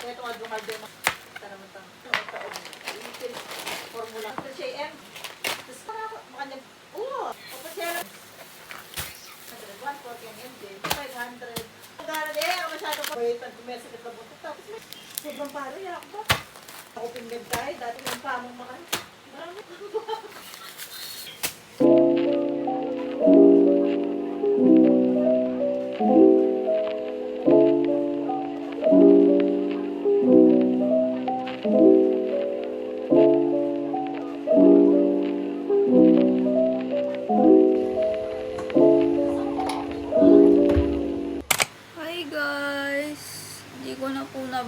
Ito nga dumalde mo. Tanamatang. Formula. Ito siya M. Tapos para makanya. Oo. Tapos siya 140 ang MJ. 500. Pagkara din. Ako masyado pa. Wait, pag-kumesa ka mo. Tapos may sobrang paro. Yan ako ba? Ako pinggan tayo. Dati yung pamong makan. Marami pa ba?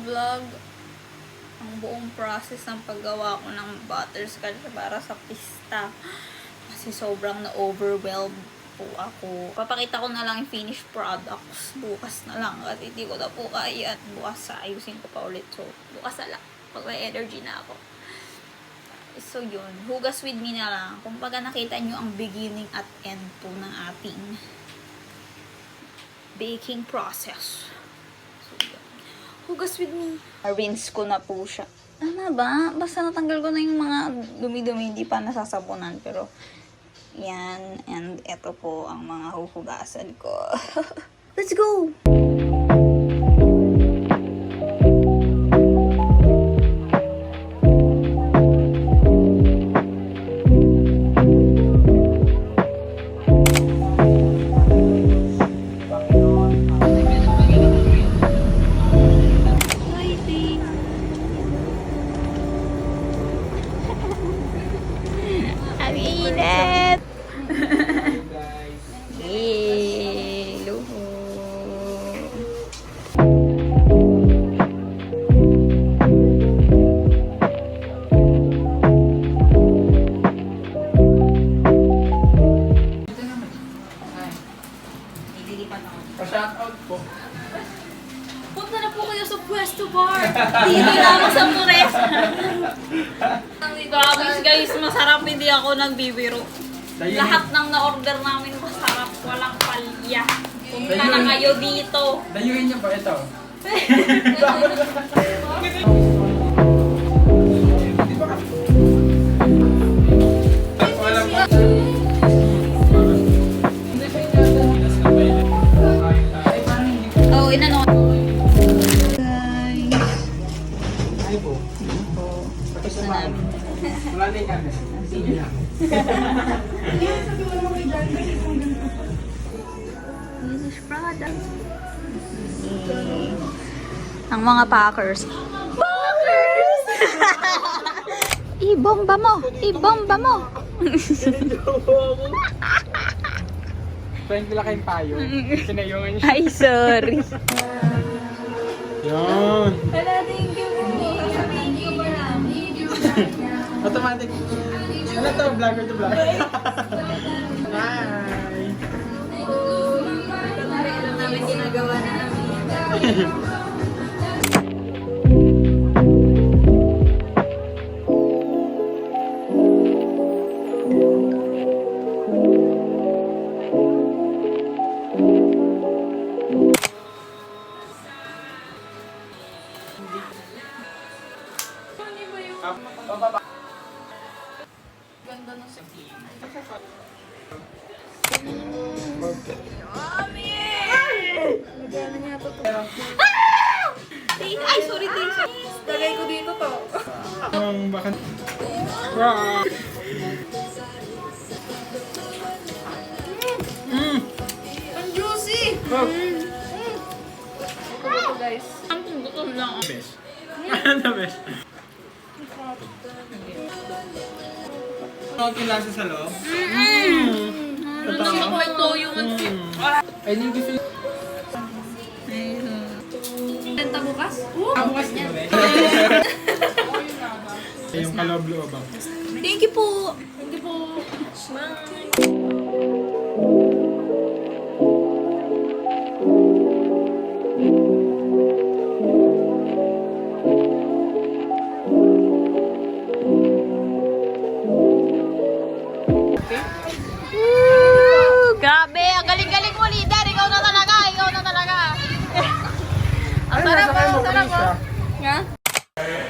vlog ang buong process ng paggawa ko ng butterscotch para sa pista kasi sobrang na-overwhelmed po ako. Papakita ko na lang yung finished products bukas na lang kasi hindi ko na po kaya. Bukas ayusin ko pa ulit. So, bukas na lang pag may energy na ako. So, yun. Hugas with me na lang. Kung baga nakita nyo ang beginning at end po ng ating baking process. So, yun. Hugas with me. Rinse ko na po siya. Tama ba? Basta natanggal ko na yung mga dumi-dumi. Hindi pa nasasabunan. Pero, yan. And eto po ang mga huhugasan ko. Let's go! Pa-shoutout po. Punta na po kayo sa Pwesto Bar. Dito lang sa Pures. Promise guys, masarap, hindi ako nagbibiro. Lahat ng na-order namin masarap, walang palya. Punta na kayo dito. Dayuhin niyo po ito. Oh, inano. Ay po. Tapos na namin. Wala na yung kami. Sige lang. This product. Ang mga packers. Packers! Ibomba mo! Ibomba mo! Friend nila kayong payo. Sinayungan niya. Ay, sorry. Yun. Hello, thank you po. Thank you for Automatic. Ano to? Vlogger to vlog. Hi. Alam namin ginagawa na namin. Bababa. Ganda ng sakin. Ay, sorry, Tito. Lagay ko dito to. Ang baka... Wow. Ang juicy! Wow. Ito guys. Ang gutom lang. Best. Ano best? Ano yung lasa sa loob? Ano ko ito yung Ay, hindi gusto yung... Tenta bukas? Bukas niya. Yung kaloob-loob. Thank you po! Thank you po! Grabe! Ang galing-galing mo, leader! Ikaw na talaga! Ikaw na talaga! Ang sarap po! Ang sarap po! Nga?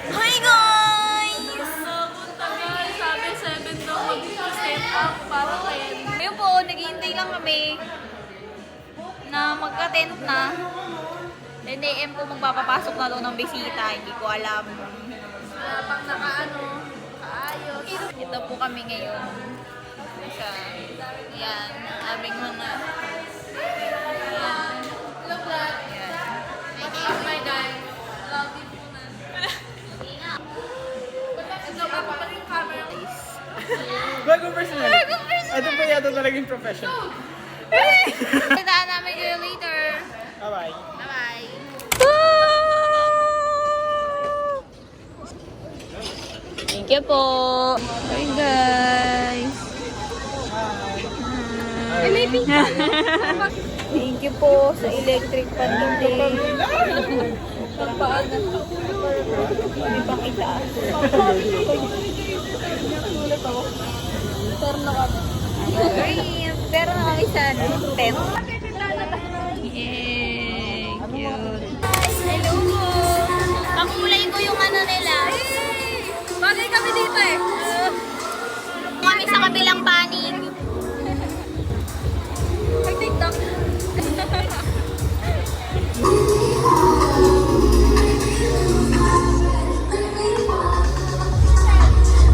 Hi guys! Punta guys, sabi 7 daw mag-set up para 10. Ayun po, naghihintay lang kami na magka-10 na. 10 AM po magpapapasok na daw ng bisita, hindi ko alam. Pang kaayos. Ito po kami ngayon. Sa, yan, aming mga, yan. Look like, yan. Oh my God. Love you po na. Ito, ako pa rin yung camera. Bago personal. Ito po yata talagang professional. Kitaan namin kayo later. Bye-bye. Bye-bye. Thank you po. Hi guys. Hi. May pizza. Thank you po sa electric pan today. Pagpaan na. May pakita. Pero na kami. Pero na kami sa tent. Yay! Cute. Hello po! Pakulay ko yung ano nila. Bagay kami dito eh. Kami sa kabilang panig. Mag-tiktok.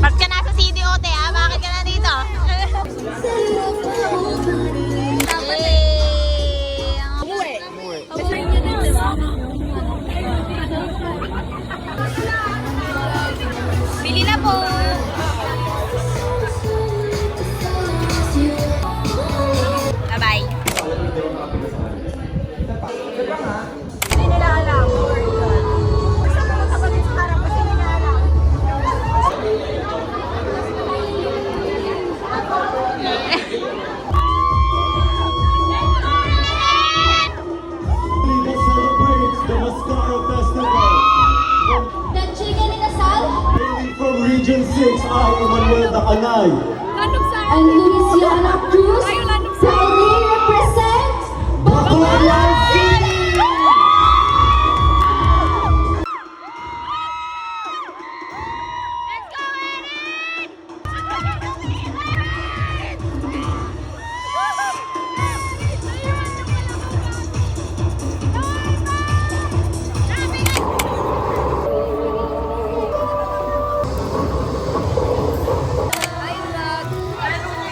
Ba't ka nasa CDOT ah? Bakit ka na dito? Bili na po! Bye-bye! Hindi nila alam. Basta pumunta pa din sa harap kasi hindi nila alam. That celebrates the Mascara Festival. The chicken in the sal Hailing from Region 6, I, Emmanuel Dacanay. and Louisiana Cruz proudly represent Bacolod City!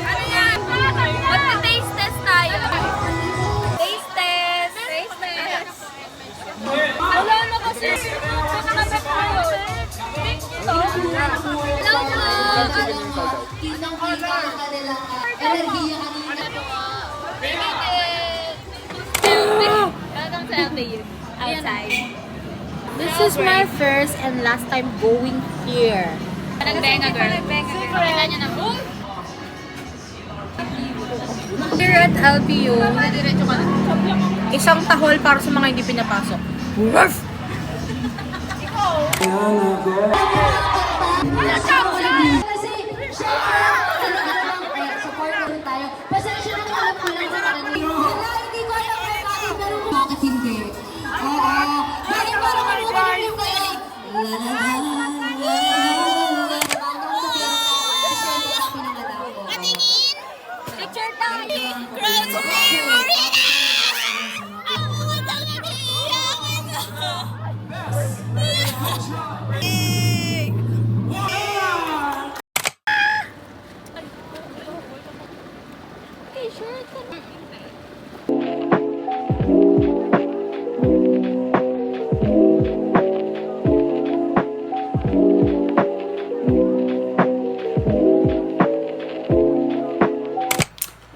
Ano yan? Magpa-taste test tayo. Taste test. Taste test. Wala na kasi. Kakakabit tayo. Ito. Hello po. kitang-kita ang kanilang enerhiya kanina. Welcome to LBU. Outside. This is my first and last time going here. Nagbenga girl. Super. Nyo na po. Here at LPU, isang tahol para sa mga hindi pinapasok. Ruff! Kasi, syempre, support na rin tayo. Pasensya na alam ko lang sa kanila. Wala, hindi ko alam kung bakit, pero bakit hindi? Oo. Bakit parang ano ba rin yung kayo? La la la la la la. Patingin! Picture tayo! Crowds Marina!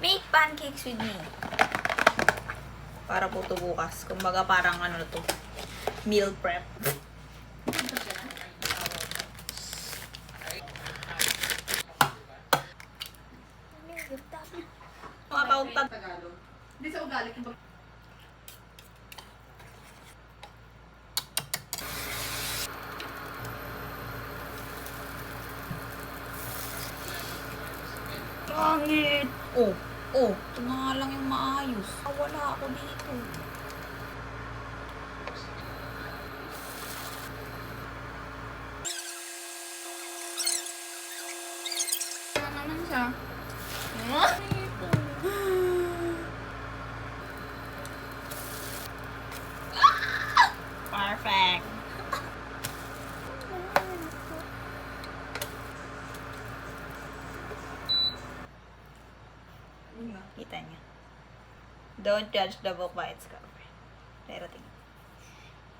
Make pancakes with me. Para po ito bukas. Kumbaga parang ano na to. Meal prep. Mga pauntag. Hindi sa ugali. Pangit! Oh, oh. Ito na nga lang yung maayos. Wala ako dito. Perfect. Kita niyo. Don't judge the book by its cover. Pero tingnan.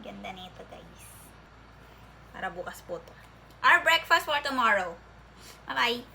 Ganda nito, guys. Para bukas po to. Our breakfast for tomorrow. Bye-bye.